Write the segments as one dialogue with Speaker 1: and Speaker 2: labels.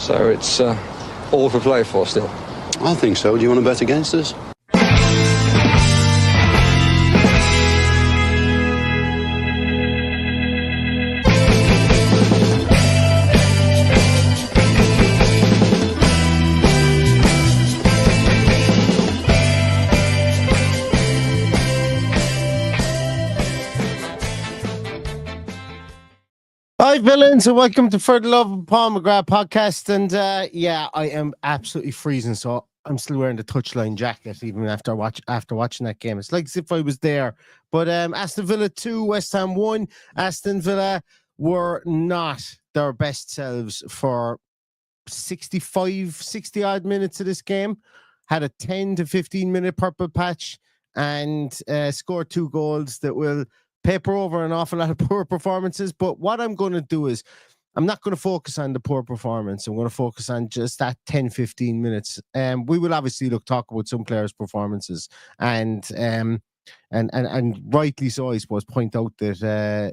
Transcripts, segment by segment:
Speaker 1: So it's all to play for still.
Speaker 2: I think so. Do you want to bet against us?
Speaker 3: Hi, villains, and welcome to the Love of Paul McGrath podcast. And yeah, I am absolutely freezing, so I'm still wearing the touchline jacket even after watching that game. It's like as if I was there. But Aston Villa 2, West Ham 1. Aston Villa were not their best selves for 60 odd minutes of this game. Had a 10 to 15 minute purple patch and scored 2 goals that will paper over an awful lot of poor performances. But what I'm going to do is I'm not going to focus on the poor performance. I'm going to focus on just that 10-15 minutes. We will obviously talk about some players' performances and rightly so, I suppose, point out that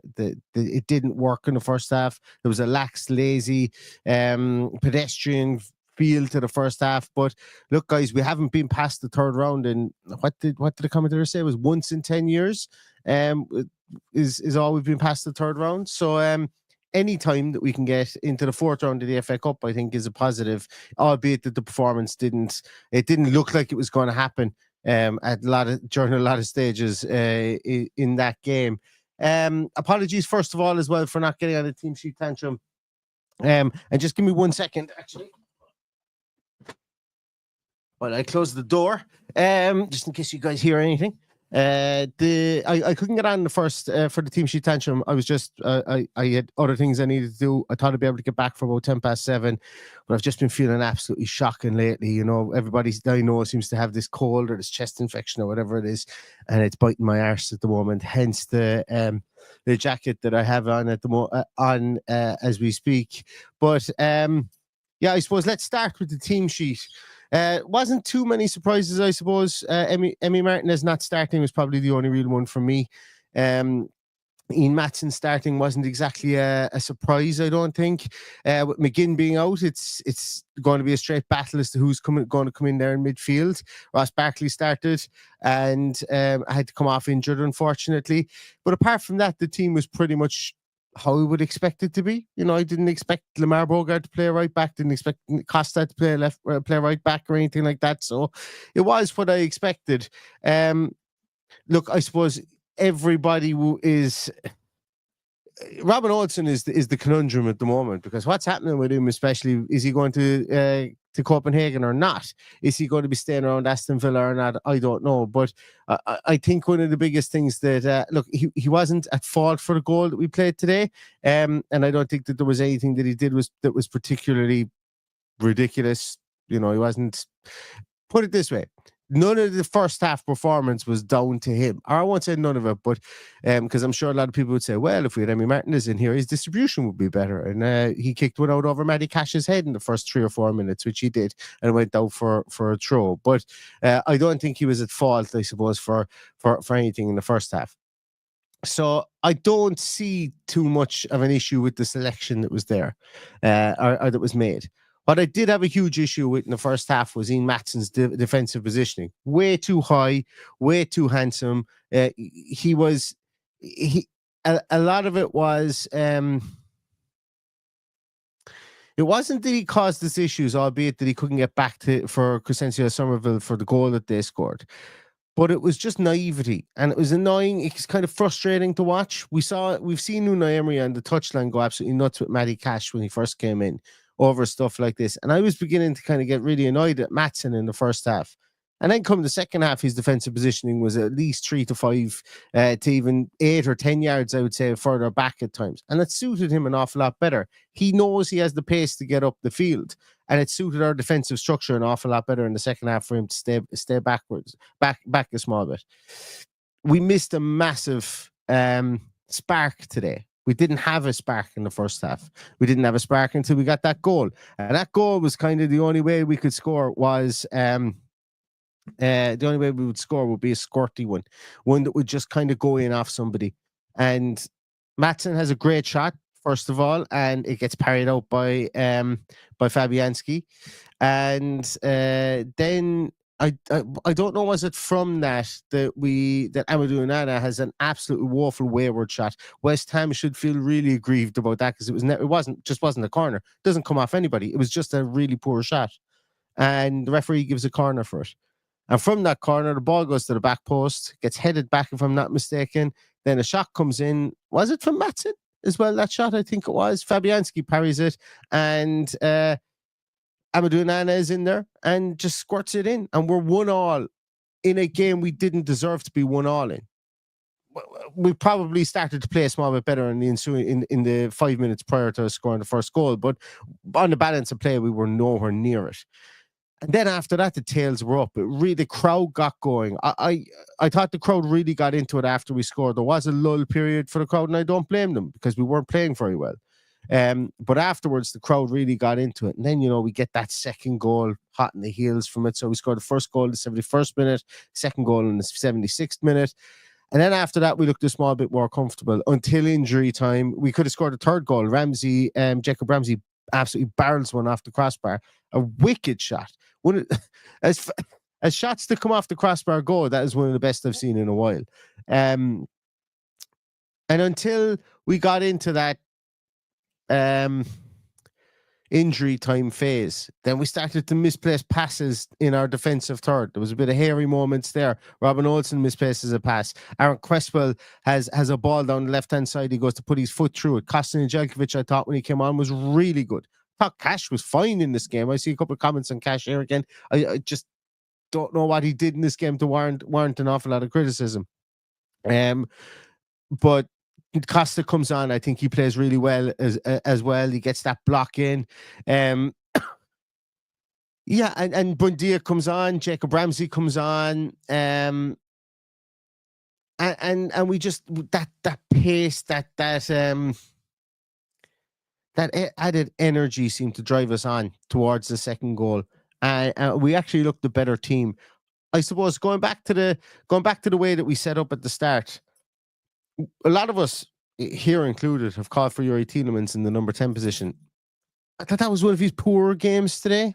Speaker 3: it didn't work in the first half. There was a lax, lazy, pedestrian feel to the first half. But look, guys, we haven't been past the third round, and what did the commentator say? It was once in 10 years. Is all we've been past the third round. So any time that we can get into the fourth round of the FA Cup, I think is a positive, albeit that the performance didn't look like it was going to happen during a lot of stages in that game. Apologies first of all as well for not getting on the team sheet tantrum. And just give me 1 second actually. Well, I closed the door, just in case you guys hear anything. I couldn't get on the first for the team sheet tantrum. I was just I had other things I needed to do. I thought I'd be able to get back for about 7:10, but I've just been feeling absolutely shocking lately. You know, everybody I know seems to have this cold or this chest infection or whatever it is, and it's biting my arse at the moment. Hence the jacket that I have on at the as we speak. But yeah, I suppose let's start with the team sheet. Wasn't too many surprises, I suppose. Emi Martinez not starting was probably the only real one for me. Ian Maatsen starting wasn't exactly a surprise, I don't think. With McGinn being out, it's going to be a straight battle as to who's going to come in there in midfield. Ross Barkley started and I had to come off injured, unfortunately. But apart from that, the team was pretty much how we would expect it to be. You know, I didn't expect Lamar Bogart to play right back, didn't expect Costa to play right back or anything like that. So it was what I expected. Look, I suppose everybody is Robin Olsen is the conundrum at the moment, because what's happening with him, especially, is he going to Copenhagen or not? Is he going to be staying around Aston Villa or not? I don't know. But I think one of the biggest things that, look, he wasn't at fault for the goal that we played today. And I don't think that there was anything that he did that was particularly ridiculous. You know, he wasn't, put it this way, none of the first half performance was down to him. Or I won't say none of it, but because I'm sure a lot of people would say, well, if we had Emi Martinez in here, his distribution would be better. And he kicked one out over Matty Cash's head in the first 3 or 4 minutes, which he did, and went out for a throw. But I don't think he was at fault, I suppose, for anything in the first half. So I don't see too much of an issue with the selection that was there, or that was made. What I did have a huge issue with in the first half was Ian Maatsen's defensive positioning. Way too high, way too handsome. A lot of it was, it wasn't that he caused us issues, albeit that he couldn't get back for Crescencio Somerville for the goal that they scored. But it was just naivety, and it was annoying. It's kind of frustrating to watch. We've seen Unai Emery on the touchline go absolutely nuts with Matty Cash when he first came in over stuff like this. And I was beginning to kind of get really annoyed at Maatsen in the first half. And then come the second half, his defensive positioning was at least 3 to 5 to even 8 or 10 yards, I would say, further back at times. And it suited him an awful lot better. He knows he has the pace to get up the field. And it suited our defensive structure an awful lot better in the second half for him to stay backwards, back a small bit. We missed a massive spark today. We didn't have a spark in the first half. We didn't have a spark until we got that goal. And that goal was kind of the only way we could score was the only way we would score would be a squirty one that would just kind of go in off somebody. And Maatsen has a great shot, first of all, and it gets parried out by Fabianski, and then I don't know, was it from that Amadou Onana has an absolutely woeful wayward shot. West Ham should feel really aggrieved about that, because it wasn't a corner. It doesn't come off anybody. It was just a really poor shot, and the referee gives a corner for it. And from that corner, the ball goes to the back post, gets headed back, if I'm not mistaken. Then a shot comes in. Was it from Matson as well, that shot? I think it was. Fabianski parries it, and Amadou Onana is in there and just squirts it in. And we're 1-1 in a game we didn't deserve to be 1-1 in. We probably started to play a small bit better in the 5 minutes prior to scoring the first goal, but on the balance of play, we were nowhere near it. And then after that, the tails were up. The crowd got going. I thought the crowd really got into it after we scored. There was a lull period for the crowd, and I don't blame them, because we weren't playing very well. But afterwards, the crowd really got into it. And then, we get that second goal hot in the heels from it. So we scored the first goal in the 71st minute, second goal in the 76th minute. And then after that, we looked a small bit more comfortable until injury time. We could have scored a third goal. Jacob Ramsey absolutely barrels one off the crossbar. A wicked shot. As shots that come off the crossbar go, that is one of the best I've seen in a while. And until we got into that injury time phase, then we started to misplace passes in our defensive third. There was a bit of hairy moments there. Robin Olsen misplaces a pass. Aaron Cresswell has a ball down the left-hand side. He goes to put his foot through it. Kostin Jelkovic, I thought, when he came on, was really good. I thought Cash was fine in this game. I see a couple of comments on Cash here again. I just don't know what he did in this game to warrant an awful lot of criticism. But Costa comes on. I think he plays really well as well. He gets that block in. And Buendia comes on. Jacob Ramsey comes on. And we just that pace, that added energy seemed to drive us on towards the second goal. We actually looked the better team. I suppose going back to the way that we set up at the start. A lot of us, here included, have called for Youri Tielemans in the number 10 position. I thought that was one of his poorer games today.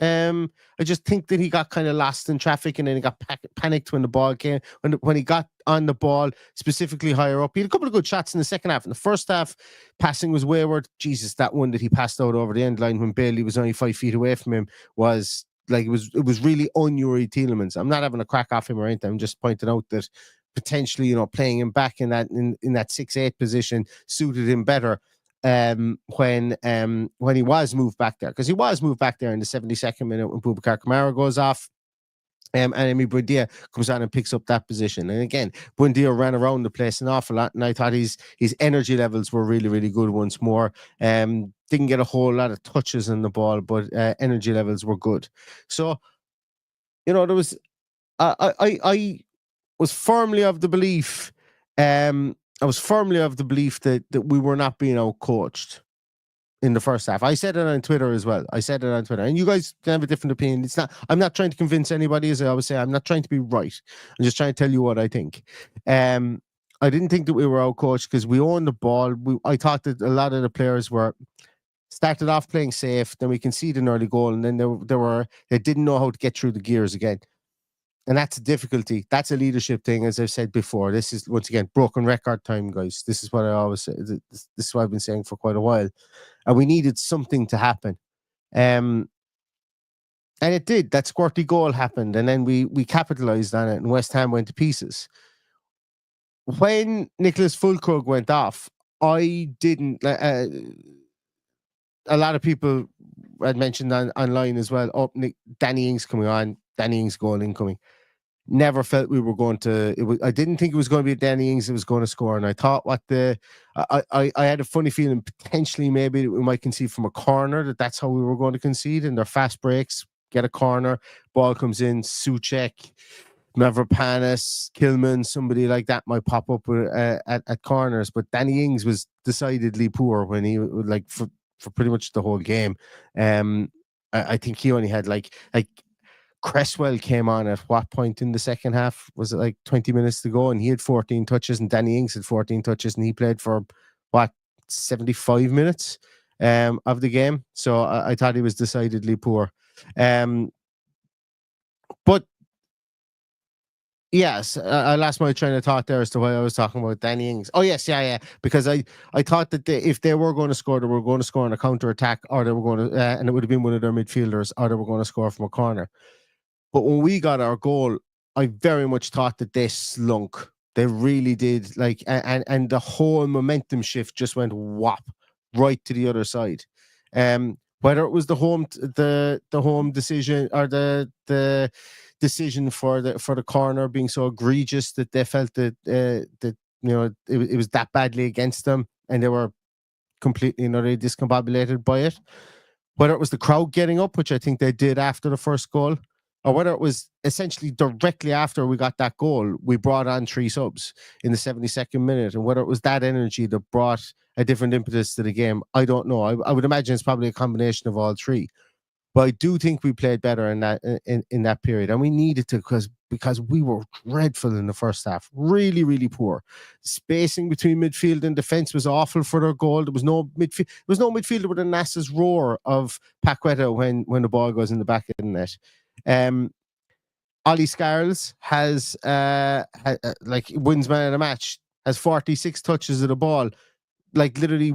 Speaker 3: I just think that he got kind of lost in traffic, and then he got panicked when the ball came. When he got on the ball, specifically higher up, he had a couple of good shots in the second half. In the first half, passing was wayward. Jesus, that one that he passed out over the end line when Bailey was only 5 feet away from him was like, it was really on Youri Tielemans. I'm not having a crack off him or anything. I'm just pointing out that potentially, playing him back in that 6-8 position suited him better when he was moved back there, because he was moved back there in the 72nd minute when Boubacar Kamara goes off. And Emi Buendia comes on and picks up that position. And again, Buendia ran around the place an awful lot, and I thought his energy levels were really, really good once more. Didn't get a whole lot of touches on the ball, but energy levels were good. So, there was I was firmly of the belief, that we were not being outcoached in the first half. I said it on Twitter as well. And you guys can have a different opinion. I'm not trying to convince anybody, as I always say. I'm not trying to be right. I'm just trying to tell you what I think. I didn't think that we were outcoached because we owned the ball. I thought that a lot of the players started off playing safe, then we conceded an early goal, and then they didn't know how to get through the gears again. And that's a difficulty. That's a leadership thing, as I've said before. This is, once again, broken record time, guys. This is what I always say. This is what I've been saying for quite a while. And we needed something to happen. And it did. That squirty goal happened. And then we capitalized on it, and West Ham went to pieces. When Nicholas Fulkrug went off, I didn't... a lot of people had mentioned online as well, Danny Ings coming on, Danny Ings goal incoming. Never felt we were going to. I didn't think it was going to be Danny Ings that was going to score, and I thought I had a funny feeling potentially maybe we might concede from a corner. That's how we were going to concede, and their fast breaks, get a corner, ball comes in, Souček, Mavropanos, Kilman, somebody like that might pop up at corners. But Danny Ings was decidedly poor when he for pretty much the whole game. I think he only had like Cresswell came on at what point in the second half? Was it like 20 minutes to go? And he had 14 touches, and Danny Ings had 14 touches, and he played for 75 minutes of the game. So I thought he was decidedly poor. But yes, I lost my train of thought there as to why I was talking about Danny Ings. Oh yes, yeah, because I thought that if they were going to score, they were going to score on a counter attack, or they were going to, and it would have been one of their midfielders, or they were going to score from a corner. But when we got our goal, I very much thought that they slunk. They really did. Like, and the whole momentum shift just went whop right to the other side. Whether it was the home decision, or the decision for the corner being so egregious that they felt that it was that badly against them, and they were completely discombobulated by it. Whether it was the crowd getting up, which I think they did after the first goal, or whether it was essentially directly after we got that goal, we brought on 3 subs in the 72nd minute, and whether it was that energy that brought a different impetus to the game, I don't know. I would imagine it's probably a combination of all 3. But I do think we played better in that period, and we needed to, because we were dreadful in the first half, really, really poor. Spacing between midfield and defense was awful for their goal. There was no midfield. There was no midfielder with a NASA's roar of Paqueta when the ball goes in the back of the net. Ollie Scarles has wins man of the match, has 46 touches of the ball, like literally.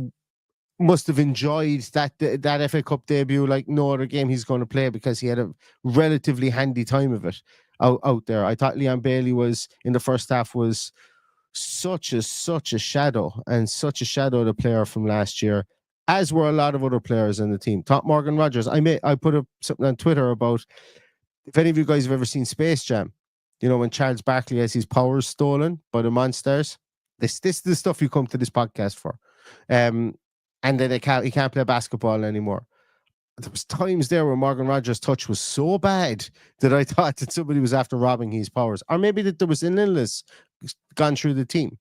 Speaker 3: Must have enjoyed that FA Cup debut like no other game he's going to play, because he had a relatively handy time of it out there. I thought Leon Bailey was, in the first half, was such a shadow, and such a shadow of the player from last year, as were a lot of other players in the team. Top Morgan Rogers. I put up something on Twitter about, if any of you guys have ever seen Space Jam, when Charles Barkley has his powers stolen by the monsters. This is the stuff you come to this podcast for. And then he can't play basketball anymore. There was times there where Morgan Rogers' touch was so bad that I thought that somebody was after robbing his powers, or maybe that there was an illness gone through the team.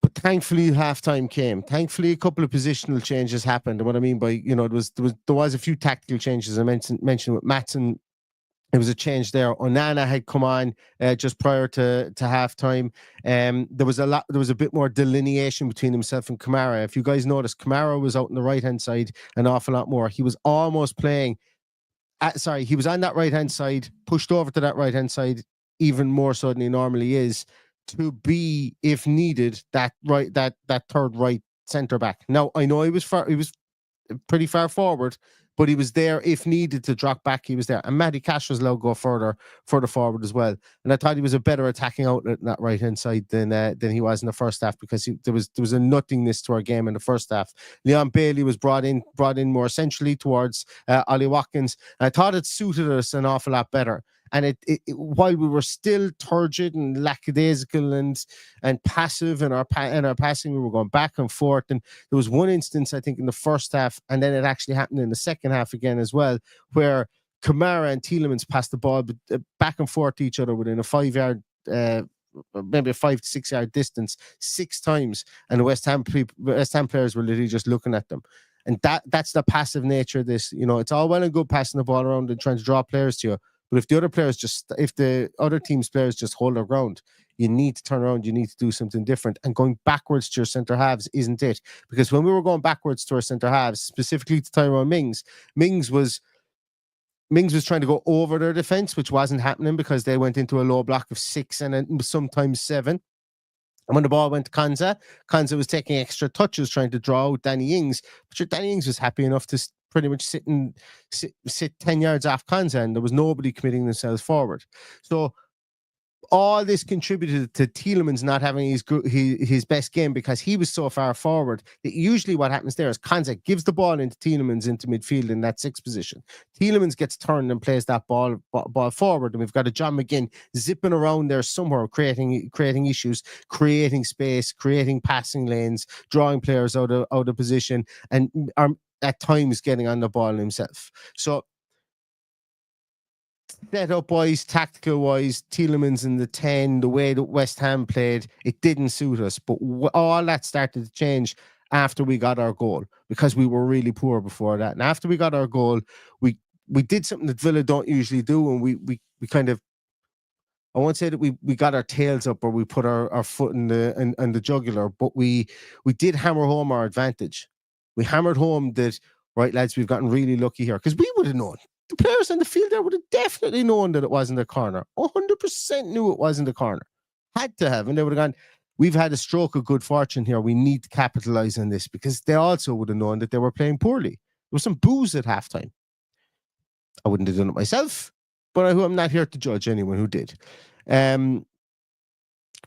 Speaker 3: But thankfully, halftime came. Thankfully, a couple of positional changes happened. And what I mean by there was a few tactical changes. I mentioned with Maatsen. It was a change there. Onana had come on just prior to halftime. There was a bit more delineation between himself and Kamara. If you guys noticed, Kamara was out on the right hand side an awful lot more. He was almost playing. He was on that right hand side, pushed over to that right hand side even more so than he normally is, to be, if needed, that third right centre back. Now I know he was pretty far forward, but he was there if needed to drop back. He was there, and Matty Cash was allowed to go further forward as well. And I thought he was a better attacking outlet in that right hand side than he was in the first half, because there was a nothingness to our game in the first half. Leon Bailey was brought in more centrally towards Ollie Watkins, and I thought it suited us an awful lot better. And it while we were still turgid and lackadaisical and passive in our passing, we were going back and forth. And there was one instance, I think, in the first half, and then it actually happened in the second half again as well, where Kamara and Tielemans passed the ball back and forth to each other within a 5-yard, maybe a 5 to 6 yard distance 6 times, and the West Ham players were literally just looking at them. And that's the passive nature of this. It's all well and good passing the ball around and trying to draw players to you. But if the other team's players just hold their ground, you need to turn around. You need to do something different. And going backwards to your centre halves isn't it? Because when we were going backwards to our centre halves, specifically to Tyrone Mings was trying to go over their defence, which wasn't happening because they went into a low block of 6 and sometimes 7. And when the ball went to Konsa was taking extra touches trying to draw out Danny Ings. But Danny Ings was happy enough to pretty much sit 10 yards off Konsa, and there was nobody committing themselves forward. So all this contributed to Tielemans not having his best game, because he was so far forward that usually what happens there is Konsa gives the ball into Tielemans into midfield in that 6th position. Tielemans gets turned and plays that ball forward, and we've got a John McGinn zipping around there somewhere, creating issues, creating space, creating passing lanes, drawing players out of position, and at times getting on the ball himself. So setup wise, tactical wise, Tielemans in the 10, the way that West Ham played, it didn't suit us. But all that started to change after we got our goal, because we were really poor before that. And after we got our goal, we did something that Villa don't usually do, and we kind of I won't say that we got our tails up or we put our foot in the jugular, but we did hammer home our advantage. We hammered home that, right, lads, we've gotten really lucky here, because we would have known. The players on the field there would have definitely known that it wasn't a corner. 100% knew it wasn't a corner. Had to have, and they would have gone, we've had a stroke of good fortune here. We need to capitalize on this, because they also would have known that they were playing poorly. There was some booze at halftime. I wouldn't have done it myself, but I'm not here to judge anyone who did.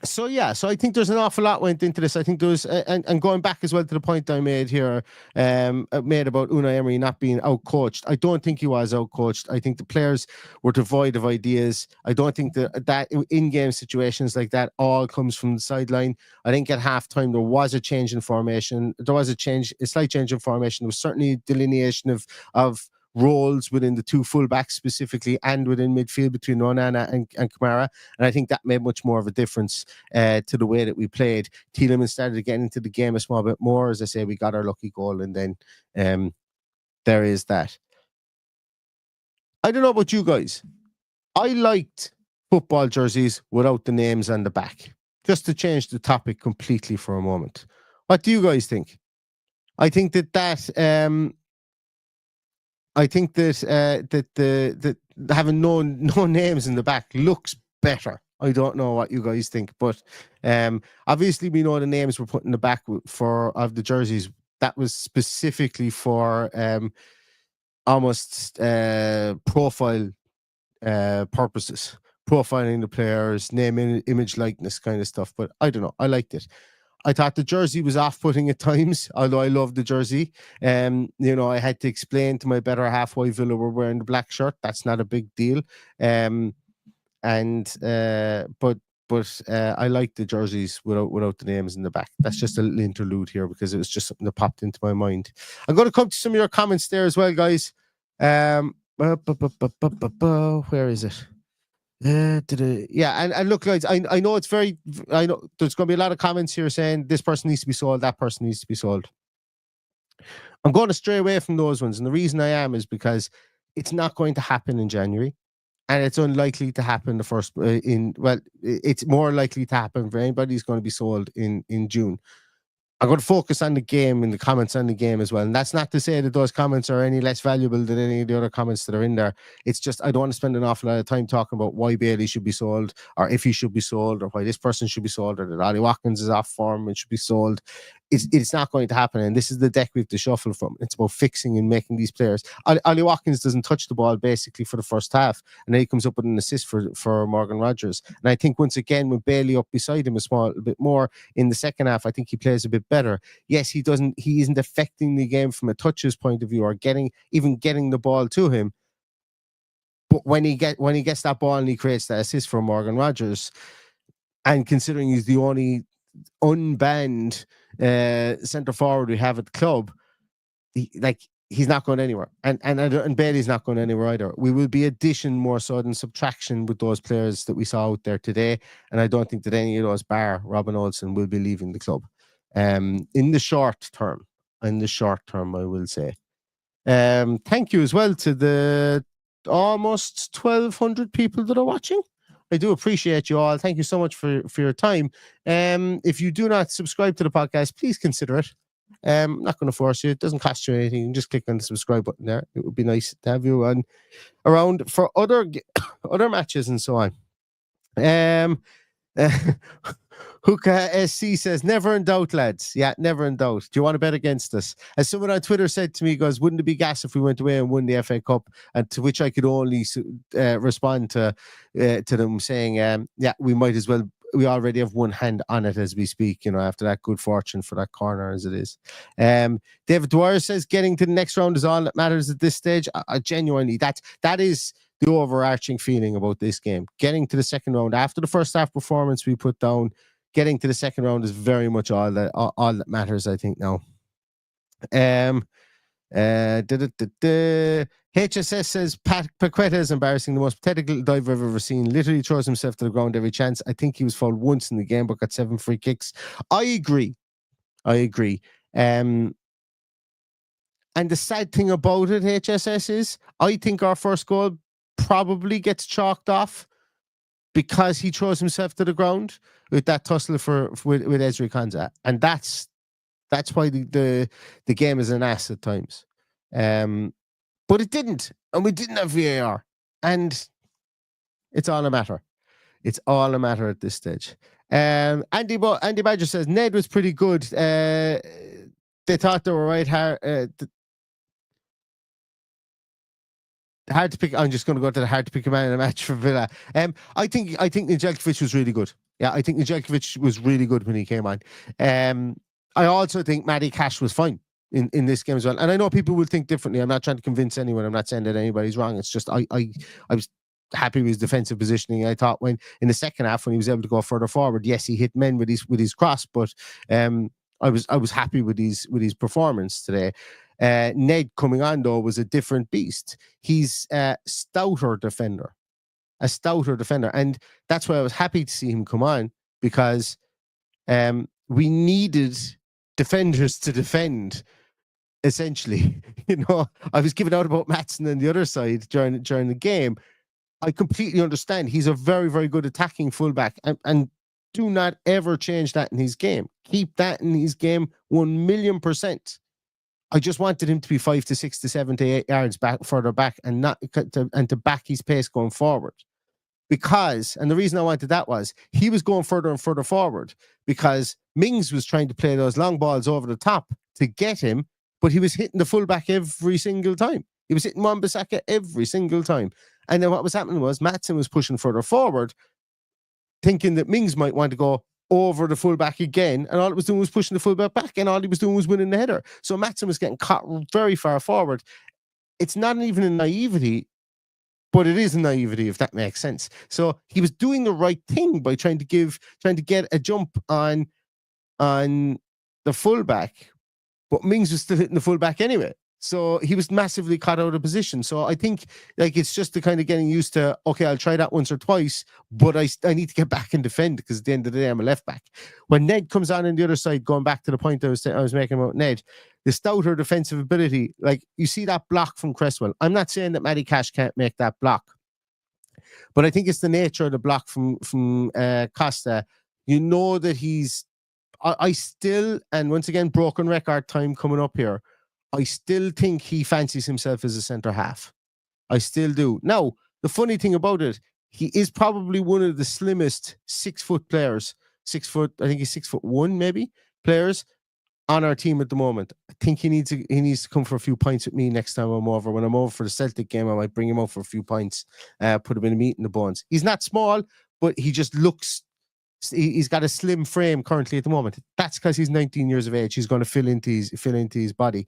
Speaker 3: So I think there's an awful lot went into this. I think there was, and going back as well to the point I made here, made about Unai Emery not being outcoached. I don't think he was outcoached. I think the players were devoid of ideas. I don't think that in-game situations like that all comes from the sideline. I think at halftime there was a change in formation. There was a slight change in formation. There was certainly delineation of roles within the two fullbacks specifically, and within midfield between Onana and Kamara. And I think that made much more of a difference to the way that we played. Tielemans started getting into the game a small bit more. As I say, we got our lucky goal, and then there is that. I don't know about you guys. I liked football jerseys without the names on the back. Just to change the topic completely for a moment. What do you guys think? I think that that having no names in the back looks better. I don't know what you guys think, but obviously we know the names were put in the back of the jerseys. That was specifically for almost profile purposes, profiling the players, name, image, likeness kind of stuff. But I don't know. I liked it. I thought the jersey was off-putting at times, although I love the jersey. I had to explain to my better half why Villa were wearing the black shirt. That's not a big deal. But I like the jerseys without the names in the back. That's just a little interlude here, because it was just something that popped into my mind. I'm going to come to some of your comments there as well, guys. Where is it? And look, guys, I know there's going to be a lot of comments here saying this person needs to be sold, that person needs to be sold. I'm going to stray away from those ones, and the reason I am is because it's not going to happen in January, and it's unlikely to happen it's more likely to happen for anybody who's going to be sold in June. I'm going to focus on the game and the comments on the game as well. And that's not to say that those comments are any less valuable than any of the other comments that are in there. It's just, I don't want to spend an awful lot of time talking about why Bailey should be sold, or if he should be sold, or why this person should be sold, or that Ollie Watkins is off form and should be sold. It's not going to happen. And this is the deck we have to shuffle from. It's about fixing and making these players. Ollie Watkins doesn't touch the ball basically for the first half, and then he comes up with an assist for Morgan Rogers. And I think once again, with Bailey up beside him a bit more in the second half, I think he plays a bit better. Yes, he isn't affecting the game from a touches point of view, or getting the ball to him. But when he gets that ball and he creates that assist for Morgan Rogers, and considering he's the only unbanned centre forward we have at the club, he's not going anywhere, and Bailey's not going anywhere either. We will be addition more so than subtraction with those players that we saw out there today, and I don't think that any of those, bar Robin Olsen, will be leaving the club in the short term. I will say. Thank you as well to the almost 1,200 people that are watching. I do appreciate you all. Thank you so much for your time. If you do not subscribe to the podcast, please consider it. I'm not going to force you. It doesn't cost you anything. You can just click on the subscribe button there. It would be nice to have you around for other matches and so on. Hookah SC says, never in doubt, lads. Yeah, never in doubt. Do you want to bet against us? As someone on Twitter said to me, he goes, wouldn't it be gas if we went away and won the FA Cup? And to which I could only respond to them saying, yeah, we might as well. We already have one hand on it as we speak, after that good fortune for that corner as it is. David Dwyer says, getting to the next round is all that matters at this stage. Genuinely, that is the overarching feeling about this game. Getting to the second round after the first half performance we put down, getting to the second round is very much all that matters, I think, now. HSS says Paqueta is embarrassing, the most pathetic little dive I've ever seen. Literally throws himself to the ground every chance. I think he was fouled once in the game but got 7 free kicks. I agree. And the sad thing about it, HSS, is I think our first goal probably gets chalked off because he throws himself to the ground with that tussle with Ezri Konsa, and that's why the game is an ass at times. But it didn't, and we didn't have VAR, and it's all a matter. It's all a matter at this stage. Andy Badger says Ned was pretty good. They thought they were right hard to pick. I'm just going to go to the hard to pick a man in a match for Villa. I think Nedeljkovic was really good. Yeah, I think Nedeljkovic was really good when he came on. I also think Matty Cash was fine in this game as well. And I know people will think differently. I'm not trying to convince anyone. I'm not saying that anybody's wrong. It's just I was happy with his defensive positioning. I thought when in the second half when he was able to go further forward, yes, he hit men with his cross, but I was happy with his performance today. Ned coming on though was a different beast. He's a stouter defender, and that's why I was happy to see him come on, because we needed defenders to defend. Essentially, I was giving out about Maatsen on the other side during the game. I completely understand. He's a very, very good attacking fullback, and do not ever change that in his game. Keep that in his game 1,000,000%. I just wanted him to be 5 to 6 to 7 to 8 yards further back, and to back his pace going forward. Because, and the reason I wanted that was he was going further and further forward because Mings was trying to play those long balls over the top to get him, but he was hitting the fullback every single time. He was hitting Wan-Bissaka every single time. And then what was happening was Maatsen was pushing further forward, thinking that Mings might want to go over the fullback again, and all it was doing was pushing the fullback back, and all he was doing was winning the header. So Maatsen was getting caught very far forward. It's not even a naivety, but it is a naivety, if that makes sense. So he was doing the right thing by trying to get a jump on the fullback, but Mings was still hitting the fullback anyway. So he was massively caught out of position. So I think it's just the kind of getting used to, okay, I'll try that once or twice, but I need to get back and defend, because at the end of the day, I'm a left back. When Ned comes on the other side, going back to the point I was making about Ned, the stouter defensive ability, you see that block from Cresswell. I'm not saying that Matty Cash can't make that block, but I think it's the nature of the block from Costa. That he's, I still, and once again, broken record time coming up here, I still think he fancies himself as a centre half. I still do. Now, the funny thing about it, he is probably one of the slimmest 6 foot players. 6 foot, I think he's 6'1", maybe, players on our team at the moment. I think he needs to come for a few pints with me next time I'm over. When I'm over for the Celtic game, I might bring him out for a few pints, put him in a meat in the bones. He's not small, but he just looks, he's got a slim frame currently at the moment. That's because he's 19 years of age. He's going to fill into his body.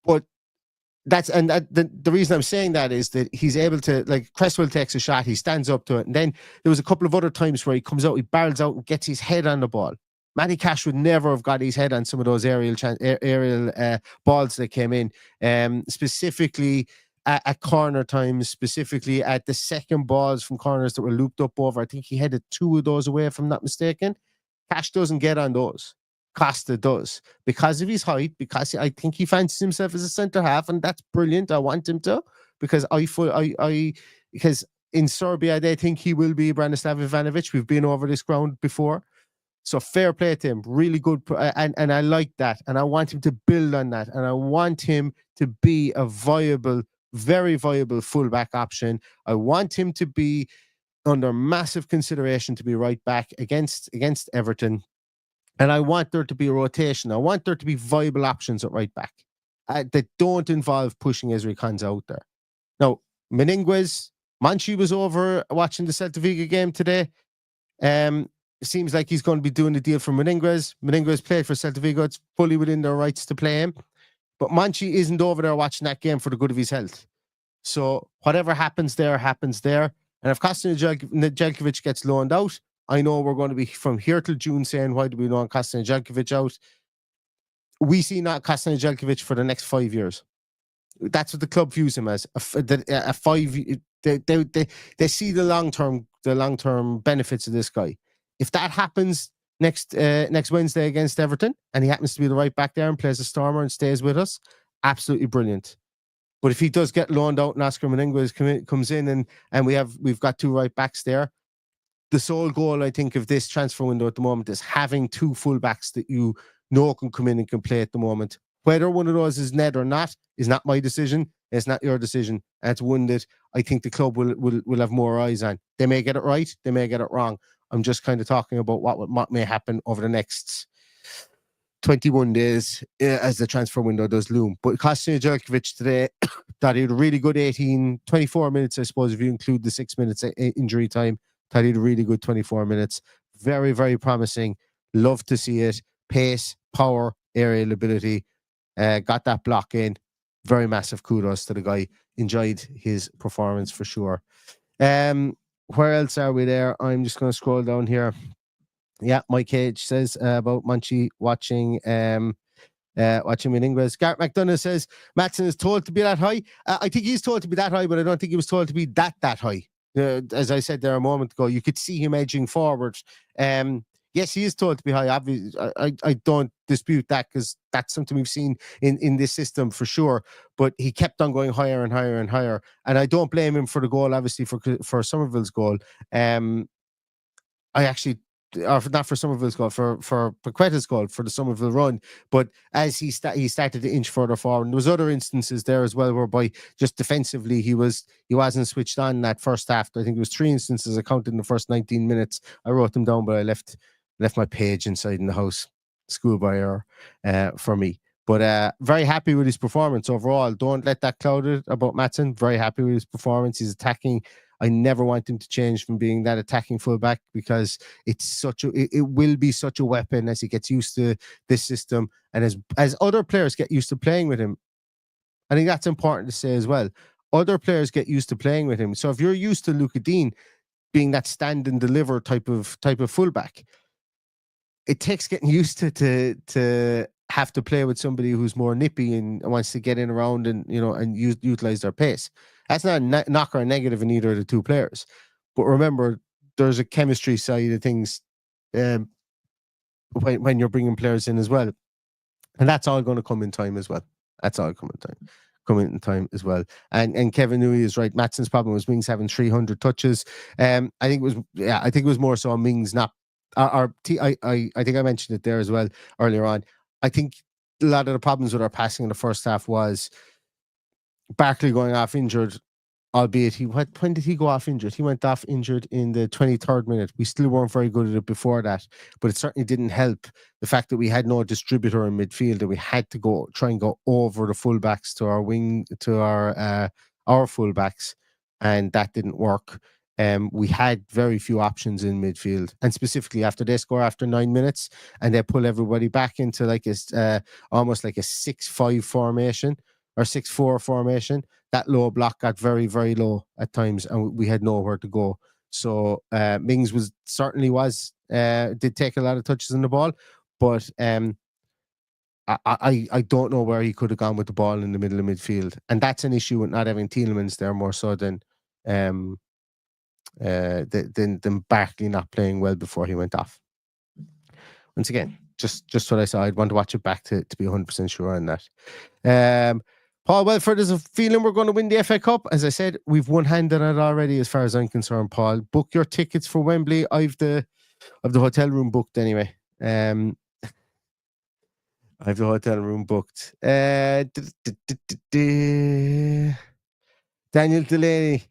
Speaker 3: But the reason I'm saying that is that he's able to, Cresswell takes a shot, he stands up to it, and then there was a couple of other times where he comes out, he barrels out and gets his head on the ball. Matty Cash would never have got his head on some of those aerial balls that came in, specifically at corner times, specifically at the second balls from corners that were looped up over. I think he headed 2 of those away, if I'm not mistaken. Cash doesn't get on those. Costa does, because of his height, because I think he fancies himself as a centre half, and that's brilliant. I want him to, because because in Serbia they think he will be Branislav Ivanovic. We've been over this ground before, so fair play to him. Really good, and I like that, and I want him to build on that, and I want him to be a viable, very viable fullback option. I want him to be under massive consideration to be right back against Everton. And I want there to be a rotation. I want there to be viable options at right back that don't involve pushing Ezri Konsa out there. Now, Manchi was over watching the Celta Vigo game today. Seems like he's going to be doing the deal for Menendez. Menendez played for Celta Vigo. It's fully within their rights to play him. But Manchi isn't over there watching that game for the good of his health. So whatever happens there, happens there. And if Kosta Nedeljkovic gets loaned out, I know we're going to be from here till June saying, why do we want Kosta Nedeljkovic out? We see not Kosta Nedeljkovic for the next 5 years. That's what the club views him as. A 5. They see the long term benefits of this guy. If that happens next Wednesday against Everton, and he happens to be the right back there and plays a stormer and stays with us, absolutely brilliant. But if he does get loaned out and Oscar Menendez comes in and we've got 2 right backs there, the sole goal, I think, of this transfer window at the moment is having two fullbacks that you know can come in and can play at the moment. Whether one of those is Ned or not is not my decision. It's not your decision. And it's one that I think the club will have more eyes on. They may get it right. They may get it wrong. I'm just kind of talking about what may happen over the next 21 days as the transfer window does loom. But Kostin Jelkovic today thought he had a really good 24 minutes, I suppose, if you include the 6 minutes injury time. Thought he had a really good 24 minutes. Very, very promising. Love to see it. Pace, power, aerial ability. Got that block in. Very massive kudos to the guy. Enjoyed his performance for sure. Where else are we there? I'm just going to scroll down here. Yeah, Mike Cage says about Munchie watching with Ingres. Gareth McDonough says Maatsen is told to be that high. I think he's told to be that high, but I don't think he was told to be that high. As I said there a moment ago, you could see him edging forward. Yes, he is told to be high. Obviously, I don't dispute that because that's something we've seen in this system for sure. But he kept on going higher and higher and higher. And I don't blame him for the goal, obviously, for Somerville's goal. Or not for Somerville's goal, for Paqueta's goal, for the Somerville run. But as he started to inch further forward, and there was other instances there as well whereby just defensively he wasn't switched on in that first half. I think it was 3 instances I counted in the first 19 minutes. I wrote them down, but I left my page inside in the house. Schoolboy error for me. But very happy with his performance overall. Don't let that cloud it about Maatsen. Very happy with his performance. He's attacking. I never want him to change from being that attacking fullback because it will be such a weapon as he gets used to this system and as other players get used to playing with him. I think that's important to say as well. Other players get used to playing with him. So if you're used to Luca Dean being that stand and deliver type of fullback, it takes getting used to have to play with somebody who's more nippy and wants to get in around and utilize their pace. That's not a knock or a negative in either of the two players. But remember, there's a chemistry side of things when you're bringing players in as well. And that's all going to come in time as well. That's all coming in time as well. And Kevin Newey is right. Maatsen's problem was Mings having 300 touches. I think it was more so Mings not. I think I mentioned it there as well earlier on. I think a lot of the problems with our passing in the first half was Barkley going off injured, albeit when did he go off injured? He went off injured in the 23rd minute. We still weren't very good at it before that, but it certainly didn't help the fact that we had no distributor in midfield and we had to try and go over the fullbacks to our wing, to our fullbacks, and that didn't work. We had very few options in midfield, and specifically after they score after 9 minutes and they pull everybody back into like almost like a 6-5 formation or 6-4 formation. That low block got very, very low at times, and we had nowhere to go. So Mings did take a lot of touches on the ball, but I don't know where he could have gone with the ball in the middle of midfield, and that's an issue with not having Tielemans there more so than Barkley not playing well before he went off. Once again, just what I saw. I'd want to watch it back to be 100% sure on that. Paul Welford is a feeling we're going to win the FA Cup. As I said, we've one hand on it already as far as I'm concerned, Paul. Book your tickets for Wembley. I've the hotel room booked anyway. I have the hotel room booked. Daniel Delaney.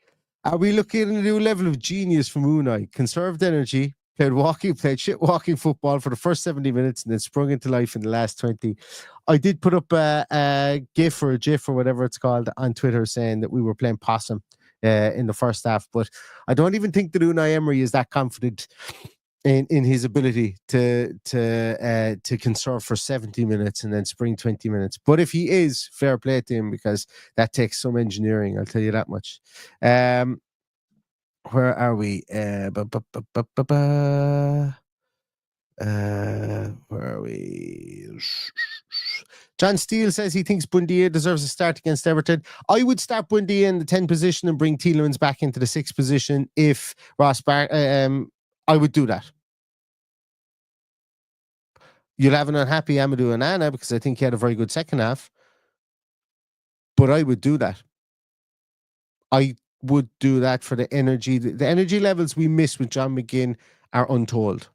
Speaker 3: Are we looking at a new level of genius from Unai? Conserved energy, played shit walking football for the first 70 minutes and then sprung into life in the last 20. I did put up a GIF or a GIF or whatever it's called on Twitter saying that we were playing possum in the first half, but I don't even think that Unai Emery is that confident in his ability to conserve for 70 minutes and then spring 20 minutes. But if he is, fair play to him because that takes some engineering, I'll tell you that much. Where are we? Where are we? John Steele says he thinks Buendia deserves a start against Everton. I would start Buendia in the 10 position and bring Tielemans back into the 6 position if Ross I would do that. You'll have an unhappy Amadou Onana because I think he had a very good second half. But I would do that. I would do that for the energy. The energy levels we miss with John McGinn are untold.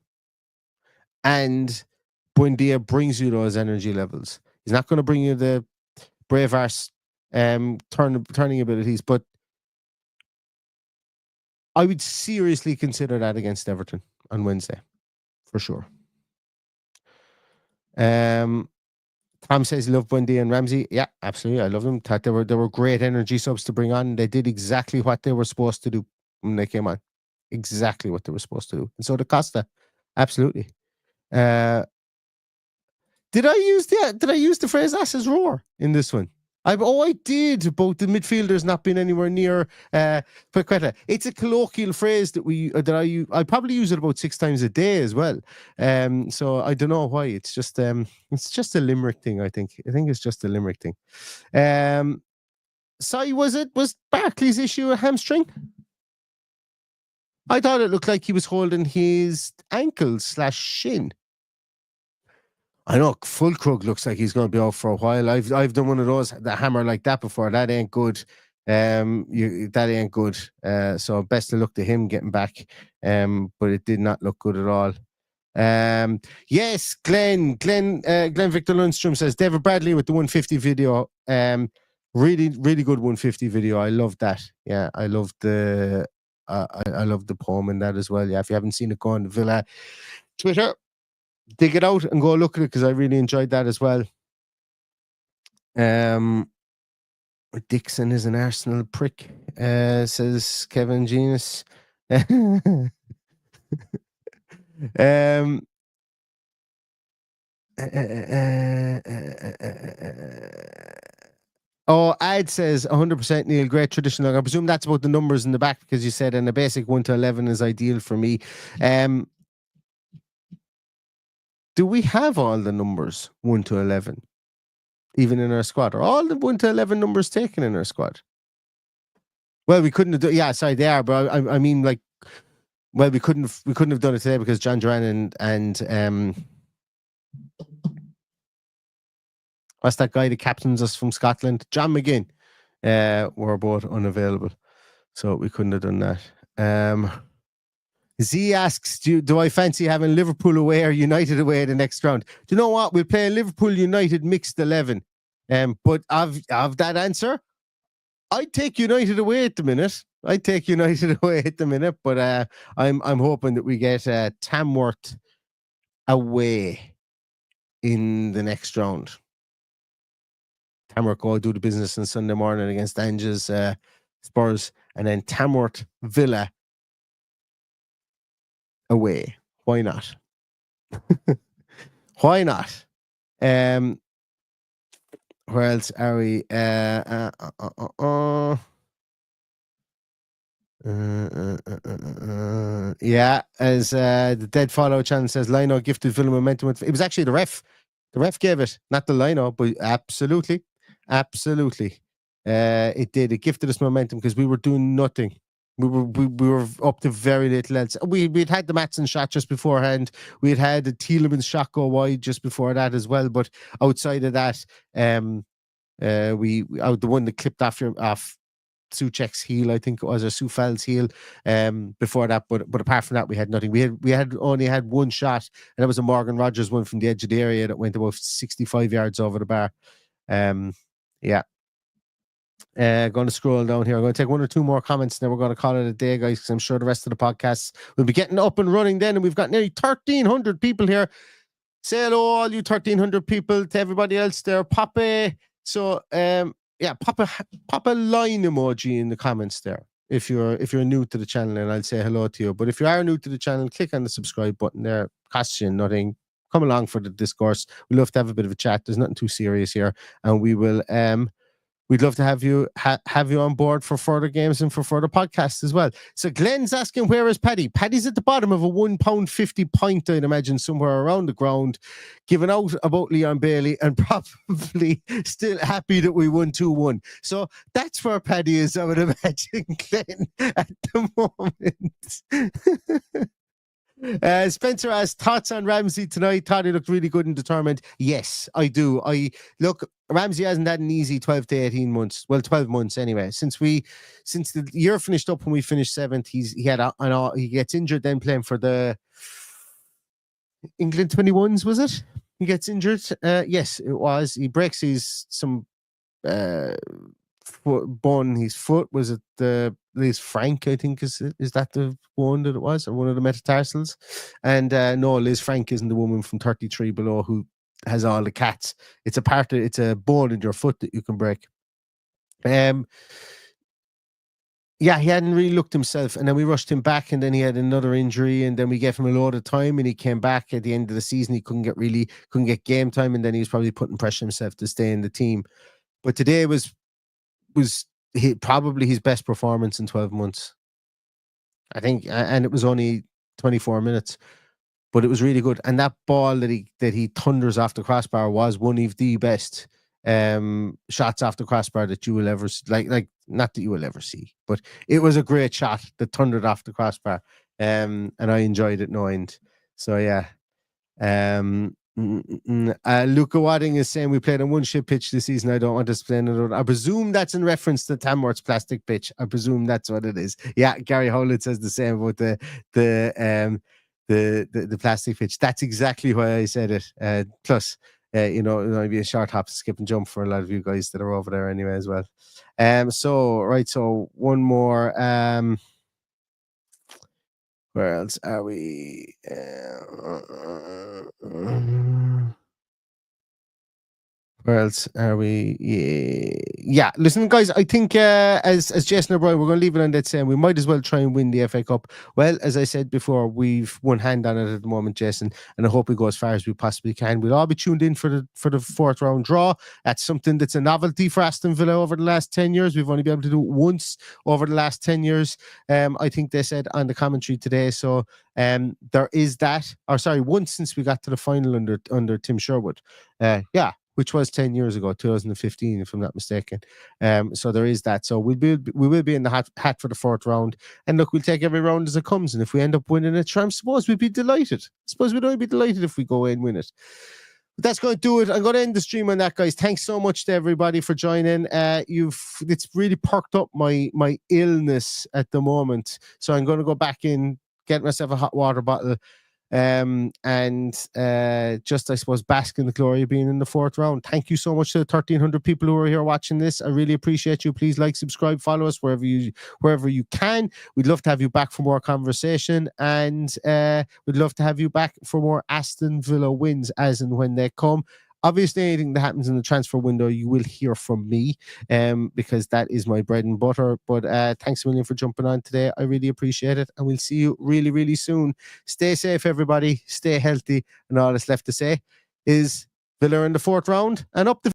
Speaker 3: And Buendia brings you those energy levels. He's not going to bring you the brave arse turning abilities, but I would seriously consider that against Everton on Wednesday, for sure. Tom says he loved Buendia and Ramsey. Yeah, absolutely. I love them. Thought they were great energy subs to bring on. They did exactly what they were supposed to do when they came on. Exactly what they were supposed to do. And so did Costa. Absolutely. Did I use the phrase "ass's roar" in this one? I did about the midfielders not being anywhere near Paqueta. It's a colloquial phrase that I probably use it about 6 times a day as well. So I don't know why. It's just a Limerick thing. I think it's just a Limerick thing. Sorry, was Barkley's issue a hamstring? I thought it looked like he was holding his ankle/shin. I know Fulkrug looks like he's going to be out for a while. I've done one of those, the hammer like that before. That ain't good. That ain't good. So best of luck to him getting back. But it did not look good at all. Yes, Glenn Victor Lundstrom says David Bradley with the 150 video. Really, really good 150 video. I love that. Yeah, I love the poem in that as well. Yeah, if you haven't seen it, go on the Villa Twitter. Dig it out and go look at it because I really enjoyed that as well. Dixon is an Arsenal prick, says Kevin Genius. Ad says 100% Neil, great traditional. I presume that's about the numbers in the back because you said in a basic 1 to 11 is ideal for me. Do we have all the numbers 1 to 11, even in our squad? Are all the 1 to 11 numbers taken in our squad? Well, we couldn't have done. Yeah, sorry, they are, but I mean, like, well, we couldn't have done it today because John Duran and what's that guy that captains us from Scotland, John McGinn, were both unavailable, so we couldn't have done that. Z asks, do I fancy having Liverpool away or United away the next round? Do you know what? We'll play Liverpool United mixed 11. But of that answer, I'd take United away at the minute. But I'm hoping that we get Tamworth away in the next round. Tamworth go do the business on Sunday morning against Ange's Spurs, and then Tamworth Villa away. Why not? Why not? Where else are we? Yeah, as the Dead Follow channel says, Lino gifted Villa momentum. It was actually the ref. The ref gave it, not the Lino, but absolutely. It did. It gifted us momentum because we were doing nothing. We were up to very little else. We'd had the Matson shot just beforehand. We'd had the Tielemans shot go wide just before that as well. But outside of that, the one that clipped off Souček's heel, I think it was, or Soufal's heel. Before that, but apart from that, we had nothing. We had only had one shot, and that was a Morgan Rogers one from the edge of the area that went about 65 yards over the bar. Yeah. Going to scroll down here. I'm going to take 1 or 2 more comments, and then we're going to call it a day, guys, because I'm sure the rest of the podcasts will be getting up and running then, and we've got nearly 1,300 people here. Say hello, all you 1,300 people, to everybody else there. Pop a line emoji in the comments there if you're new to the channel, and I'll say hello to you. But if you are new to the channel, click on the subscribe button there. Costs you nothing. Come along for the discourse. We'd love to have a bit of a chat. There's nothing too serious here, and we will we'd love to have you on board for further games and for further podcasts as well. So Glenn's asking, where is Paddy? Paddy's at the bottom of a £1.50 pint, I'd imagine, somewhere around the ground, giving out about Leon Bailey and probably still happy that we won 2-1. So that's where Paddy is, I would imagine, Glenn, at the moment. Spencer asked, thoughts on Ramsey tonight? Thought he looked really good and determined. Yes, I do. Look, Ramsey hasn't had an easy 12 to 18 months. Well, 12 months anyway. Since the year finished up when we finished 7th, he gets injured then playing for the England 21s, was it? He gets injured. Yes, it was. He breaks his bone his foot. Was it the Liz Frank? I think is that the one that it was, or one of the metatarsals? And no, Liz Frank isn't the woman from 33 Below who has all the cats. It's a bone in your foot that you can break. Yeah, he hadn't really looked himself, and then we rushed him back, and then he had another injury, and then we gave him a load of time, and he came back at the end of the season. He couldn't get game time, and then he was probably putting pressure himself to stay in the team. But today was probably his best performance in 12 months, I think, and it was only 24 minutes, but it was really good. And that ball that he thunders off the crossbar was one of the best shots off the crossbar that you will ever like not that you will ever see, but it was a great shot that thundered off the crossbar, and I enjoyed it no end. So yeah. Luca Wadding is saying we played on one shit pitch this season. I don't want to explain it. I presume that's in reference to Tamworth's plastic pitch. I presume that's what it is. Yeah, Gary Howlett says the same about the plastic pitch. That's exactly why I said it. Plus, it'd be a short hop, skip and jump for a lot of you guys that are over there anyway as well. So one more. Where else are we? Where else are we? Yeah. Listen, guys, I think as Jason O'Brien, we're going to leave it on that saying we might as well try and win the FA Cup. Well, as I said before, we've one hand on it at the moment, Jason, and I hope we go as far as we possibly can. We'll all be tuned in for the fourth round draw. That's something that's a novelty for Aston Villa over the last 10 years. We've only been able to do it once over the last 10 years. I think they said on the commentary today. So there is that. Or sorry, once since we got to the final under Tim Sherwood. Which was 10 years ago, 2015, if I'm not mistaken. So there is that. So we will be in the hat for the fourth round. And look, we'll take every round as it comes. And if we end up winning it, I suppose we'd be delighted. I suppose we'd only be delighted if we go in and win it. But that's going to do it. I'm going to end the stream on that, guys. Thanks so much to everybody for joining. It's really perked up my illness at the moment. So I'm going to go back in, get myself a hot water bottle, and just, I suppose, bask in the glory of being in the fourth round. Thank you so much to the 1,300 people who are here watching this. I really appreciate you. Please like, subscribe, follow us wherever you can. We'd love to have you back for more conversation, and we'd love to have you back for more Aston Villa wins as and when they come. Obviously, anything that happens in the transfer window, you will hear from me, because that is my bread and butter. But thanks a million for jumping on today. I really appreciate it. And we'll see you really, really soon. Stay safe, everybody. Stay healthy. And all that's left to say is Villa in the fourth round and up the